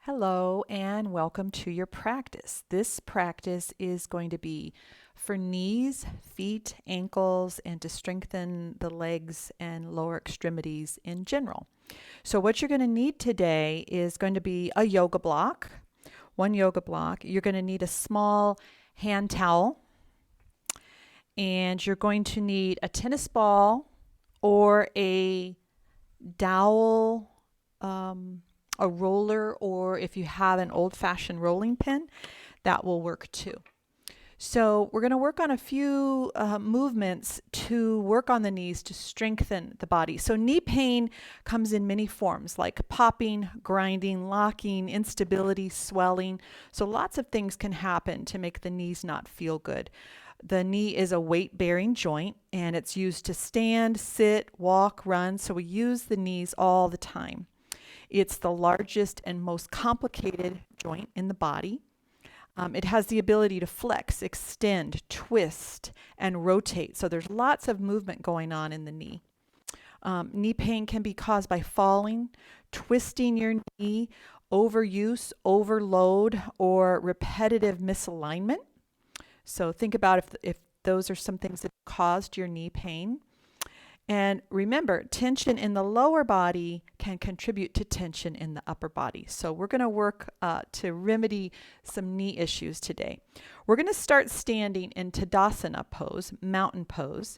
Hello and welcome to your practice. This practice is going to be for knees, feet, ankles, and to strengthen the legs and lower extremities in general. So what you're going to need today is going to be a yoga block, one yoga block. You're going to need a small hand towel, and you're going to need a tennis ball or a dowel, a roller, or if you have an old-fashioned rolling pin, that will work too. So we're going to work on a few movements to work on the knees to strengthen the body. So knee pain comes in many forms like popping, grinding, locking, instability, swelling. So lots of things can happen to make the knees not feel good. The knee is a weight-bearing joint and it's used to stand, sit, walk, run. So we use the knees all the time. It's the largest and most complicated joint in the body. It has the ability to flex, extend, twist, and rotate. So there's lots of movement going on in the knee. Knee pain can be caused by falling, twisting your knee, overuse, overload, or repetitive misalignment. So think about if those are some things that caused your knee pain. And remember, tension in the lower body can contribute to tension in the upper body. So we're going to work to remedy some knee issues today. We're going to start standing in Tadasana pose, mountain pose.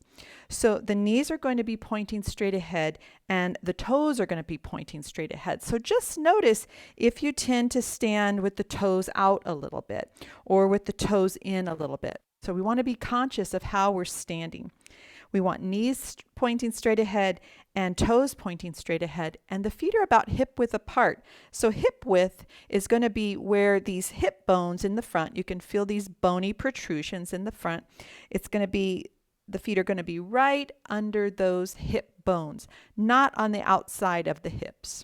So the knees are going to be pointing straight ahead and the toes are going to be pointing straight ahead. So just notice if you tend to stand with the toes out a little bit or with the toes in a little bit. So we want to be conscious of how we're standing. We want knees pointing straight ahead and toes pointing straight ahead, and the feet are about hip width apart. So hip width is going to be where these hip bones in the front, you can feel these bony protrusions in the front. It's going to be, the feet are going to be right under those hip bones, not on the outside of the hips.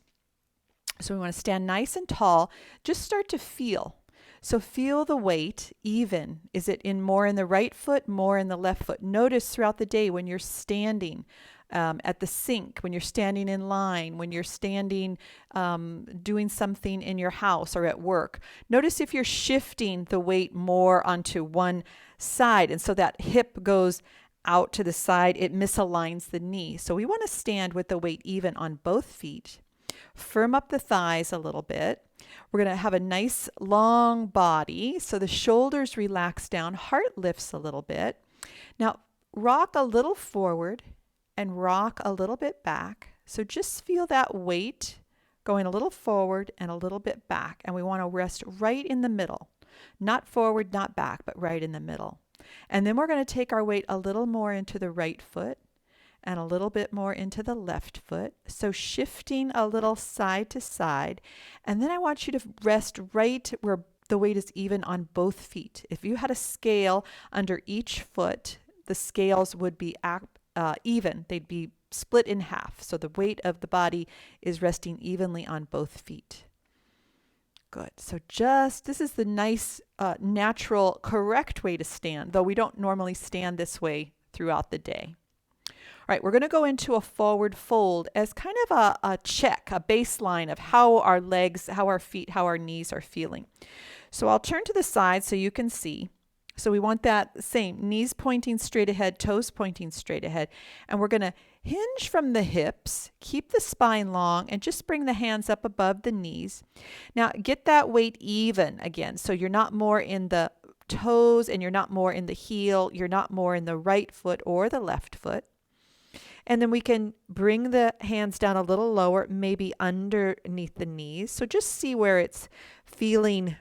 So we want to stand nice and tall. Just start to feel. So feel the weight even. Is it more in the right foot, more in the left foot? Notice throughout the day when you're standing at the sink, when you're standing in line, when you're standing doing something in your house or at work. Notice if you're shifting the weight more onto one side, and so that hip goes out to the side, it misaligns the knee. So we want to stand with the weight even on both feet. Firm up the thighs a little bit. We're going to have a nice long body. So the shoulders relax down, heart lifts a little bit. Now rock a little forward and rock a little bit back. So just feel that weight going a little forward and a little bit back. And we want to rest right in the middle. Not forward, not back, but right in the middle. And then we're going to take our weight a little more into the right foot and a little bit more into the left foot. So shifting a little side to side. And then I want you to rest right where the weight is even on both feet. If you had a scale under each foot, the scales would be even. They'd be split in half. So the weight of the body is resting evenly on both feet. Good. So this is the nice, natural, correct way to stand, though we don't normally stand this way throughout the day. All right, we're going to go into a forward fold as kind of a check, a baseline of how our legs, how our feet, how our knees are feeling. So I'll turn to the side so you can see. So we want that same, knees pointing straight ahead, toes pointing straight ahead. And we're going to hinge from the hips, keep the spine long, and just bring the hands up above the knees. Now get that weight even again. So you're not more in the toes and you're not more in the heel. You're not more in the right foot or the left foot. And then we can bring the hands down a little lower, maybe underneath the knees. So just see where it's feeling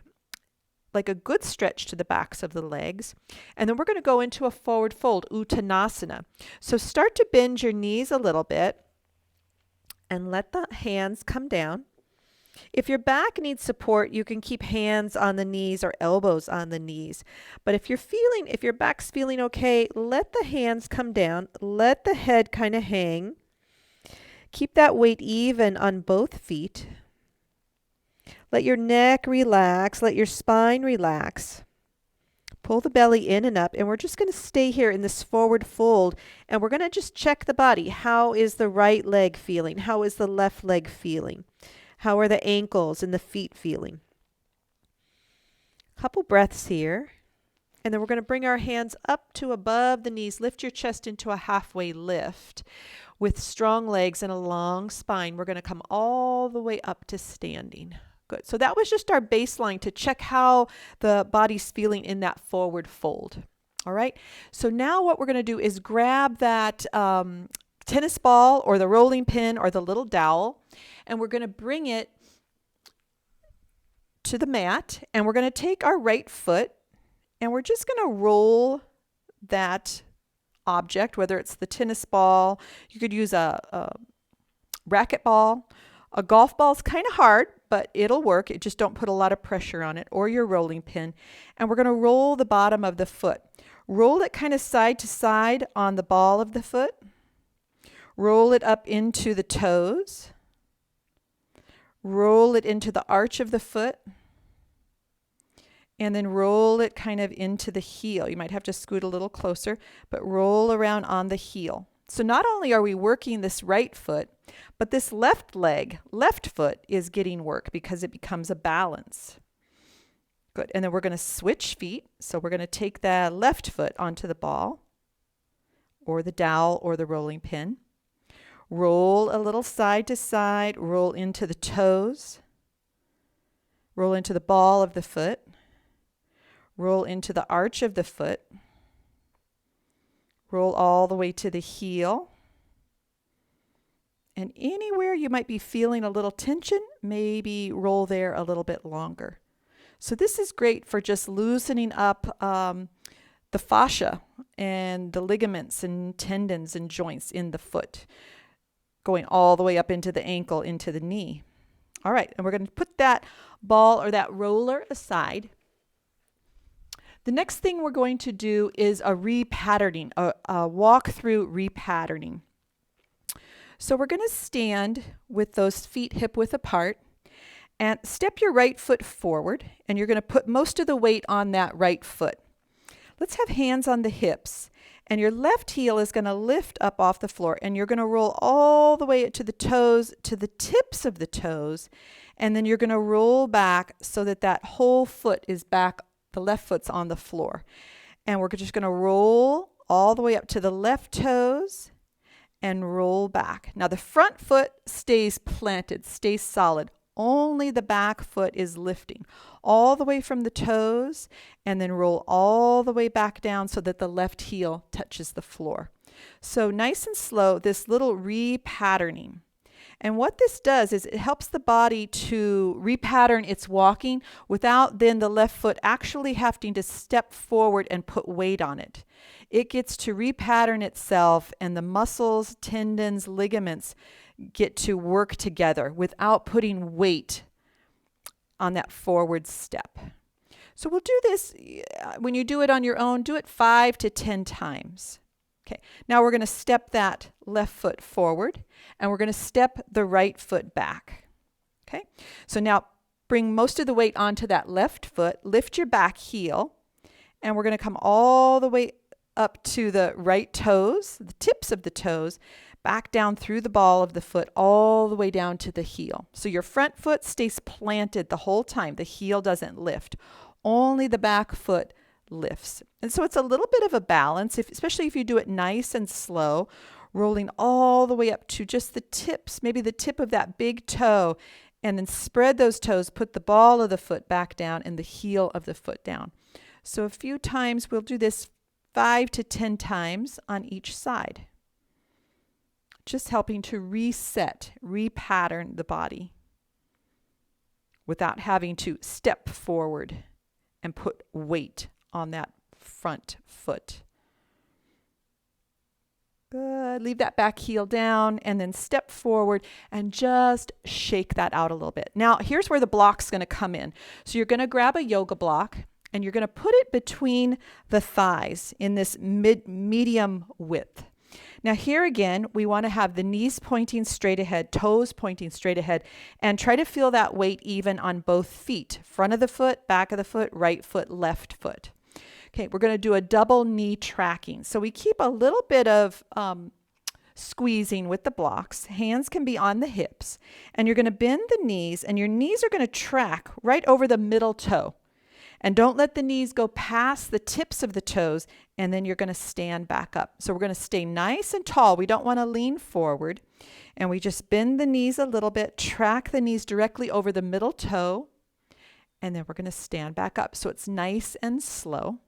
like a good stretch to the backs of the legs. And then we're going to go into a forward fold, Uttanasana. So start to bend your knees a little bit and let the hands come down. If your back needs support, you can keep hands on the knees or elbows on the knees. But if your back's feeling okay, let the hands come down. Let the head kind of hang. Keep that weight even on both feet. Let your neck relax. Let your spine relax. Pull the belly in and up. And we're just going to stay here in this forward fold. And we're going to just check the body. How is the right leg feeling? How is the left leg feeling? How are the ankles and the feet feeling? Couple breaths here. And then we're going to bring our hands up to above the knees. Lift your chest into a halfway lift. With strong legs and a long spine, we're going to come all the way up to standing. Good. So that was just our baseline to check how the body's feeling in that forward fold. All right. So now what we're going to do is grab that tennis ball or the rolling pin or the little dowel, and we're going to bring it to the mat, and we're going to take our right foot, and we're just going to roll that object, whether it's the tennis ball, you could use a racket ball. A golf ball is kind of hard, but it'll work. It just don't put a lot of pressure on it, or your rolling pin. And we're going to roll the bottom of the foot. Roll it kind of side to side on the ball of the foot. Roll it up into the toes. Roll it into the arch of the foot. And then roll it kind of into the heel. You might have to scoot a little closer, but roll around on the heel. So not only are we working this right foot, but this left leg, left foot, is getting work because it becomes a balance. Good. And then we're going to switch feet. So we're going to take that left foot onto the ball or the dowel or the rolling pin. Roll a little side to side. Roll into the toes. Roll into the ball of the foot. Roll into the arch of the foot. Roll all the way to the heel. And anywhere you might be feeling a little tension, maybe roll there a little bit longer. So this is great for just loosening up the fascia and the ligaments and tendons and joints in the foot, going all the way up into the ankle, into the knee. All right, and we're going to put that ball or that roller aside. The next thing we're going to do is a repatterning, a walk through repatterning. So we're going to stand with those feet hip width apart and step your right foot forward, and you're going to put most of the weight on that right foot. Let's have hands on the hips, and your left heel is going to lift up off the floor, and you're going to roll all the way to the toes, to the tips of the toes, and then you're going to roll back so that that whole foot is back. The left foot's on the floor. And we're just going to roll all the way up to the left toes and roll back. Now the front foot stays planted, stays solid. Only the back foot is lifting all the way from the toes, and then roll all the way back down so that the left heel touches the floor. So nice and slow, this little repatterning. And what this does is it helps the body to repattern its walking without then the left foot actually having to step forward and put weight on it. It gets to repattern itself, and the muscles, tendons, ligaments get to work together without putting weight on that forward step. So we'll do this, when you do it on your own, do it 5 to 10 times. Okay, now we're going to step that left foot forward, and we're going to step the right foot back. Okay, so now bring most of the weight onto that left foot, lift your back heel, and we're going to come all the way up to the right toes, the tips of the toes, back down through the ball of the foot, all the way down to the heel. So your front foot stays planted the whole time. The heel doesn't lift. Only the back foot lifts. And so it's a little bit of a balance, especially if you do it nice and slow, rolling all the way up to just the tips, maybe the tip of that big toe, and then spread those toes, put the ball of the foot back down and the heel of the foot down. So a few times, we'll do this 5 to 10 times on each side. Just helping to reset, repattern the body without having to step forward and put weight on that front foot. Good. Leave that back heel down and then step forward and just shake that out a little bit. Now, here's where the block's going to come in. So you're going to grab a yoga block and you're going to put it between the thighs in this medium width. Now here again, we want to have the knees pointing straight ahead, toes pointing straight ahead, and try to feel that weight even on both feet. Front of the foot, back of the foot, right foot, left foot. Okay, we're going to do a double knee tracking. So we keep a little bit of squeezing with the blocks. Hands can be on the hips. And you're going to bend the knees, and your knees are going to track right over the middle toe. And don't let the knees go past the tips of the toes, and then you're going to stand back up. So we're going to stay nice and tall. We don't want to lean forward. And we just bend the knees a little bit, track the knees directly over the middle toe, and then we're going to stand back up. So it's nice and slow.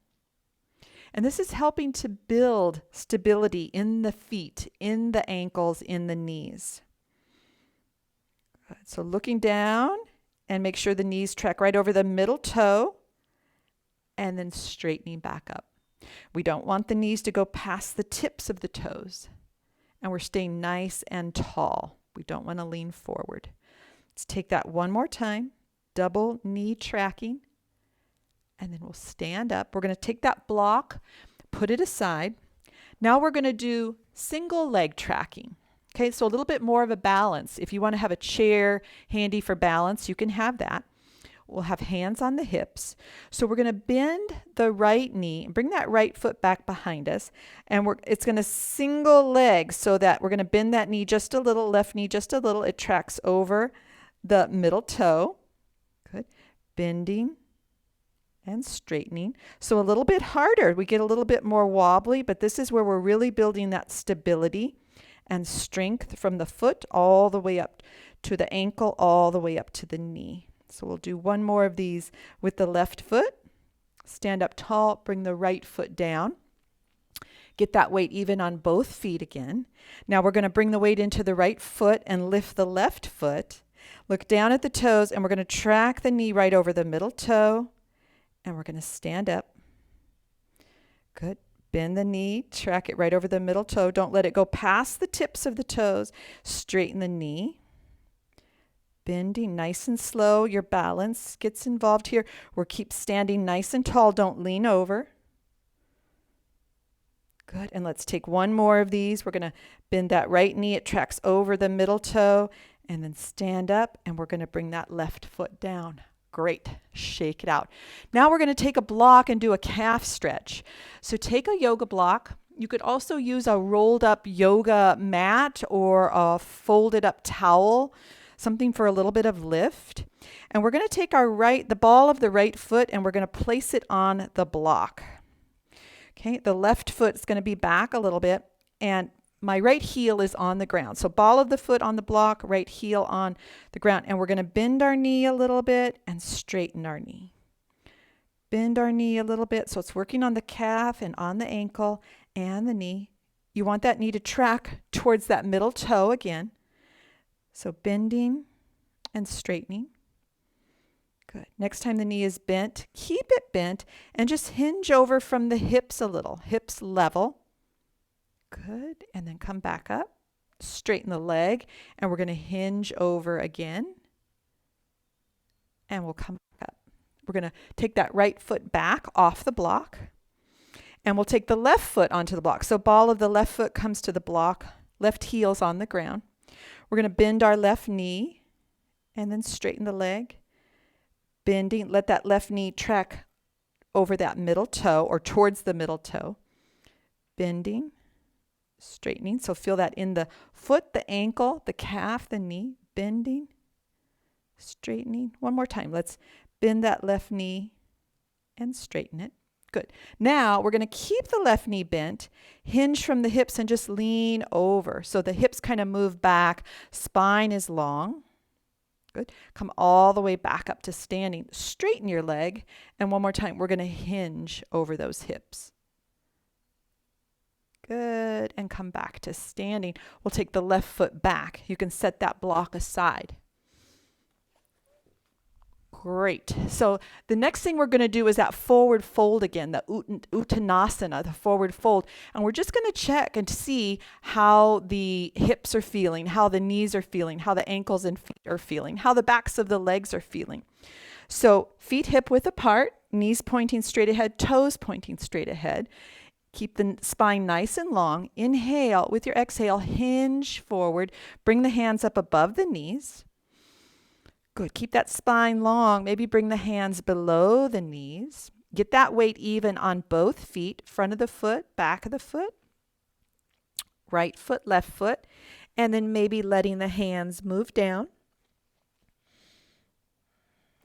And this is helping to build stability in the feet, in the ankles, in the knees. Good. So looking down, and make sure the knees track right over the middle toe, and then straightening back up. We don't want the knees to go past the tips of the toes. And we're staying nice and tall. We don't want to lean forward. Let's take that one more time. Double knee tracking. And then we'll stand up. We're going to take that block, put it aside. Now we're going to do single leg tracking. Okay, so a little bit more of a balance. If you want to have a chair handy for balance, you can have that. We'll have hands on the hips. So we're going to bend the right knee and bring that right foot back behind us. And it's going to single leg so that we're going to bend that knee just a little, left knee just a little. It tracks over the middle toe. Good. Bending and straightening. So a little bit harder. We get a little bit more wobbly, but this is where we're really building that stability and strength from the foot all the way up to the ankle, all the way up to the knee. So we'll do one more of these with the left foot. Stand up tall, bring the right foot down. Get that weight even on both feet again. Now we're going to bring the weight into the right foot and lift the left foot. Look down at the toes, and we're going to track the knee right over the middle toe. And we're going to stand up. Good. Bend the knee, track it right over the middle toe. Don't let it go past the tips of the toes. Straighten the knee. Bending nice and slow. Your balance gets involved here. We'll keep standing nice and tall. Don't lean over. Good. And let's take one more of these. We're going to bend that right knee. It tracks over the middle toe. And then stand up. And we're going to bring that left foot down. Great. Shake it out. Now we're going to take a block and do a calf stretch. So take a yoga block. You could also use a rolled up yoga mat or a folded up towel. Something for a little bit of lift. And we're going to take the ball of the right foot, and we're going to place it on the block. Okay, the left foot is going to be back a little bit, and my right heel is on the ground. So ball of the foot on the block, right heel on the ground. And we're going to bend our knee a little bit and straighten our knee. Bend our knee a little bit. So it's working on the calf and on the ankle and the knee. You want that knee to track towards that middle toe again. So bending and straightening. Good. Next time the knee is bent, keep it bent and just hinge over from the hips a little. Hips level. Good. And then come back up. Straighten the leg. And we're going to hinge over again. And we'll come back up. We're going to take that right foot back off the block. And we'll take the left foot onto the block. So ball of the left foot comes to the block. Left heel's on the ground. We're going to bend our left knee and then straighten the leg. Bending, let that left knee track over that middle toe or towards the middle toe. Bending, straightening. So feel that in the foot, the ankle, the calf, the knee. Bending, straightening. One more time. Let's bend that left knee and straighten it. Good. Now we're going to keep the left knee bent, hinge from the hips and just lean over. So the hips kind of move back. Spine is long. Good. Come all the way back up to standing. Straighten your leg. And one more time, we're going to hinge over those hips. Good. And come back to standing. We'll take the left foot back. You can set that block aside. Great. So the next thing we're going to do is that forward fold again, the Uttanasana, the forward fold. And we're just going to check and see how the hips are feeling, how the knees are feeling, how the ankles and feet are feeling, how the backs of the legs are feeling. So feet hip width apart, knees pointing straight ahead, toes pointing straight ahead. Keep the spine nice and long. Inhale. With your exhale, hinge forward. Bring the hands up above the knees. Good. Keep that spine long. Maybe bring the hands below the knees. Get that weight even on both feet, front of the foot, back of the foot. Right foot, left foot, and then maybe letting the hands move down.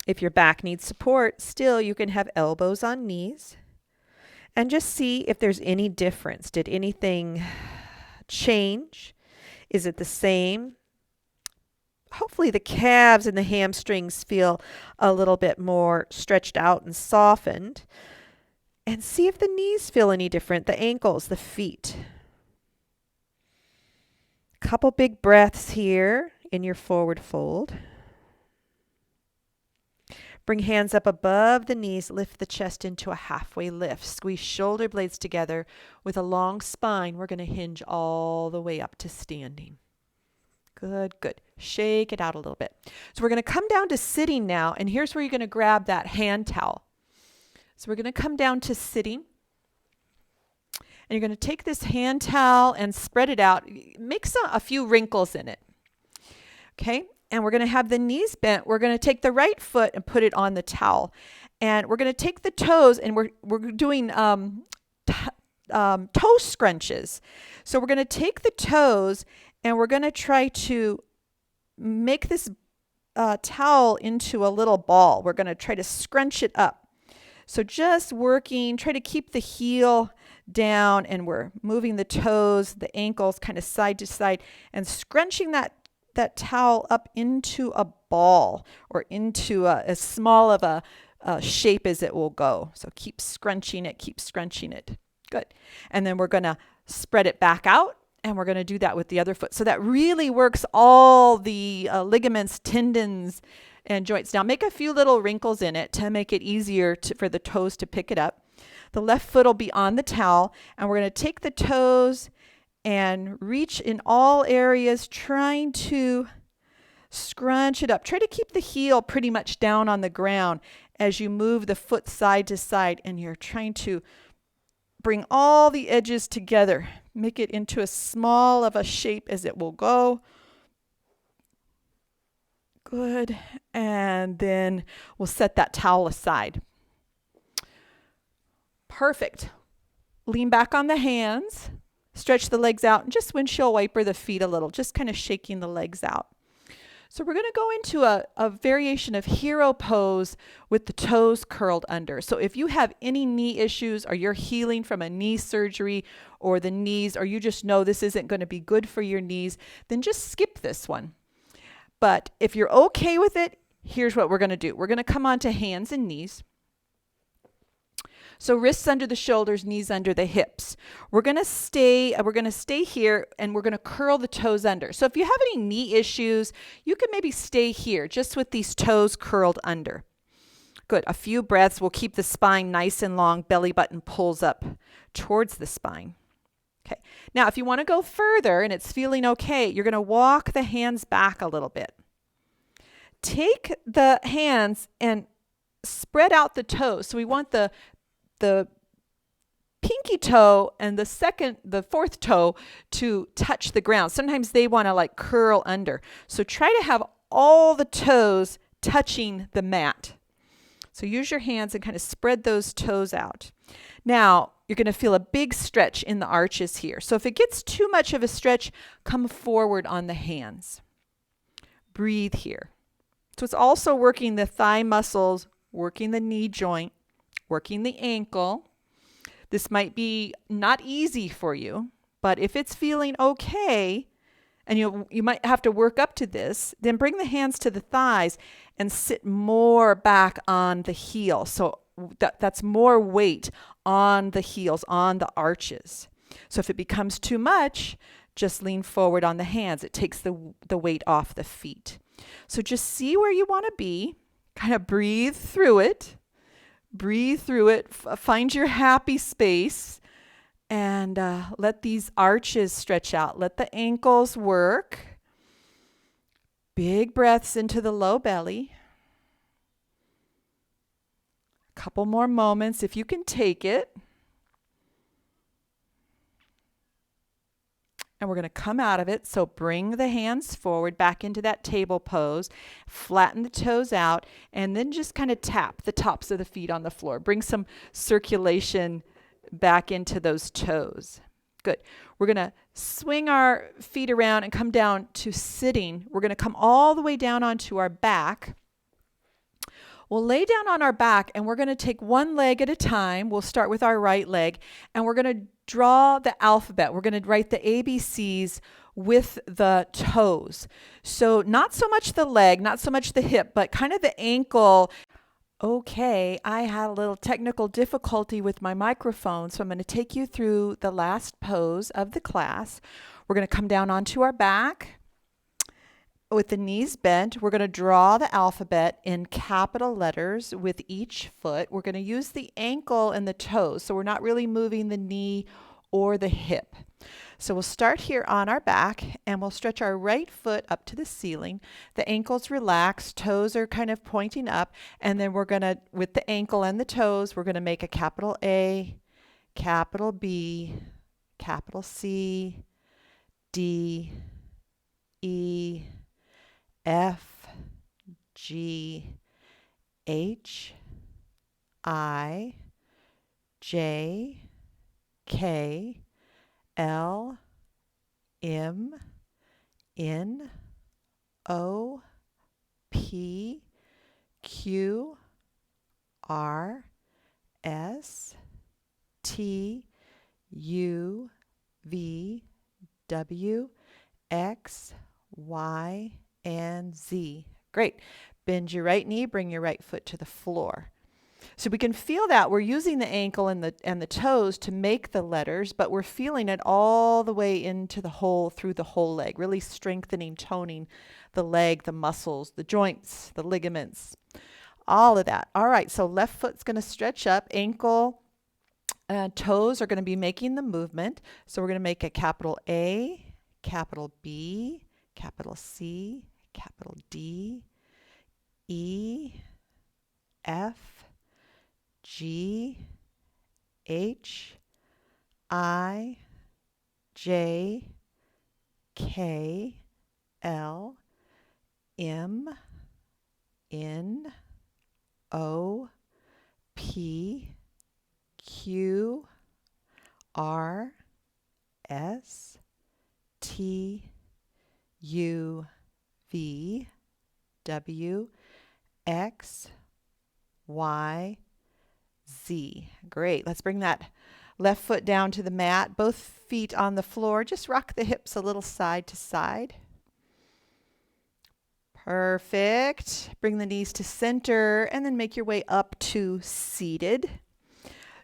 If your back needs support, still you can have elbows on knees. And just see if there's any difference. Did anything change? Is it the same? Hopefully the calves and the hamstrings feel a little bit more stretched out and softened. And see if the knees feel any different, the ankles, the feet. Couple big breaths here in your forward fold. Bring hands up above the knees, lift the chest into a halfway lift. Squeeze shoulder blades together with a long spine. We're going to hinge all the way up to standing. Good, good. Shake it out a little bit. So we're going to come down to sitting now, and here's where you're going to grab that hand towel. So we're going to come down to sitting, and you're going to take this hand towel and spread it out. Make a few wrinkles in it. Okay? And we're going to have the knees bent. We're going to take the right foot and put it on the towel. And we're going to take the toes, and we're doing toe scrunches. So we're going to take the toes, and we're going to try to make this towel into a little ball. We're going to try to scrunch it up. So just working, try to keep the heel down, and we're moving the toes, the ankles kind of side to side, and scrunching that towel up into a ball or into as small of a shape as it will go. So keep scrunching it, keep scrunching it. Good. And then we're going to spread it back out, and we're going to do that with the other foot. So that really works all the ligaments, tendons, and joints. Now make a few little wrinkles in it to make it easier for the toes to pick it up. The left foot will be on the towel, and we're going to take the toes and reach in all areas, trying to scrunch it up. Try to keep the heel pretty much down on the ground as you move the foot side to side, and you're trying to bring all the edges together. Make it into as small of a shape as it will go. Good. And then we'll set that towel aside. Perfect. Lean back on the hands. Stretch the legs out, and just windshield wiper the feet a little, just kind of shaking the legs out. So we're going to go into a variation of hero pose with the toes curled under. So if you have any knee issues, or you're healing from a knee surgery or the knees, or you just know this isn't going to be good for your knees, then just skip this one. But if you're okay with it, here's what we're going to do. We're going to come onto hands and knees. So wrists under the shoulders, knees under the hips. We're going to stay here, and we're going to curl the toes under. So if you have any knee issues, you can maybe stay here just with these toes curled under. Good. A few breaths will keep the spine nice and long. Belly button pulls up towards the spine. Okay. Now, if you want to go further and it's feeling okay, you're going to walk the hands back a little bit. Take the hands and spread out the toes. So we want the pinky toe and the fourth toe to touch the ground. Sometimes they want to like curl under. So try to have all the toes touching the mat. So use your hands and kind of spread those toes out. Now, you're going to feel a big stretch in the arches here. So if it gets too much of a stretch, come forward on the hands. Breathe here. So it's also working the thigh muscles, working the knee joint, working the ankle. This might be not easy for you, but if it's feeling okay, and you might have to work up to this, then bring the hands to the thighs and sit more back on the heel. So that's more weight on the heels, on the arches. So if it becomes too much, just lean forward on the hands. It takes the weight off the feet. So just see where you want to be. Kind of breathe through it. Breathe through it. Find your happy space. And let these arches stretch out. Let the ankles work. Big breaths into the low belly. A couple more moments if you can take it. And we're going to come out of it. So bring the hands forward back into that table pose. Flatten the toes out. And then just kind of tap the tops of the feet on the floor. Bring some circulation back into those toes. Good. We're going to swing our feet around and come down to sitting. We're going to come all the way down onto our back. We'll lay down on our back and we're going to take one leg at a time. We'll start with our right leg and we're going to draw the alphabet. We're going to write the ABCs with the toes. So not so much the leg, not so much the hip, but kind of the ankle. Okay, I had a little technical difficulty with my microphone, so I'm going to take you through the last pose of the class. We're going to come down onto our back with the knees bent. We're going to draw the alphabet in capital letters with each foot. We're going to use the ankle and the toes, so we're not really moving the knee or the hip. So we'll start here on our back and we'll stretch our right foot up to the ceiling. The ankles relaxed, toes are kind of pointing up, and then we're going to, with the ankle and the toes, we're going to make a capital A, capital B, capital C, D, E, F, G, H, I, J, K, L, M, N, O, P, Q, R, S, T, U, V, W, X, Y, and Z. Great. Bend your right knee, bring your right foot to the floor. So we can feel that we're using the ankle and the toes to make the letters, but we're feeling it all the way into the whole, through the whole leg, really strengthening, toning the leg, the muscles, the joints, the ligaments, all of that. All right, so left foot's going to stretch up, ankle, toes are going to be making the movement. So we're going to make a capital A, capital B, capital C, capital D, E, F, G, H, I, J, K, L, M, N, O, P, Q, R, S, T, U, V, W, X, Y, Z. Great. Let's bring that left foot down to the mat, both feet on the floor. Just rock the hips a little side to side. Perfect. Bring the knees to center and then make your way up to seated.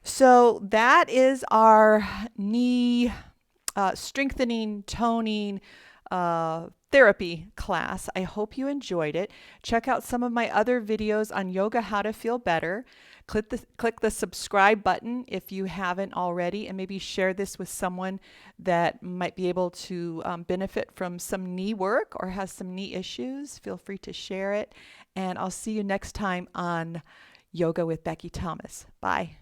So that is our knee strengthening, toning, therapy class. I hope you enjoyed it. Check out some of my other videos on yoga, how to feel better. Click the subscribe button if you haven't already, and maybe share this with someone that might be able to benefit from some knee work or has some knee issues. Feel free to share it, and I'll see you next time on Yoga with Becky Thomas. Bye.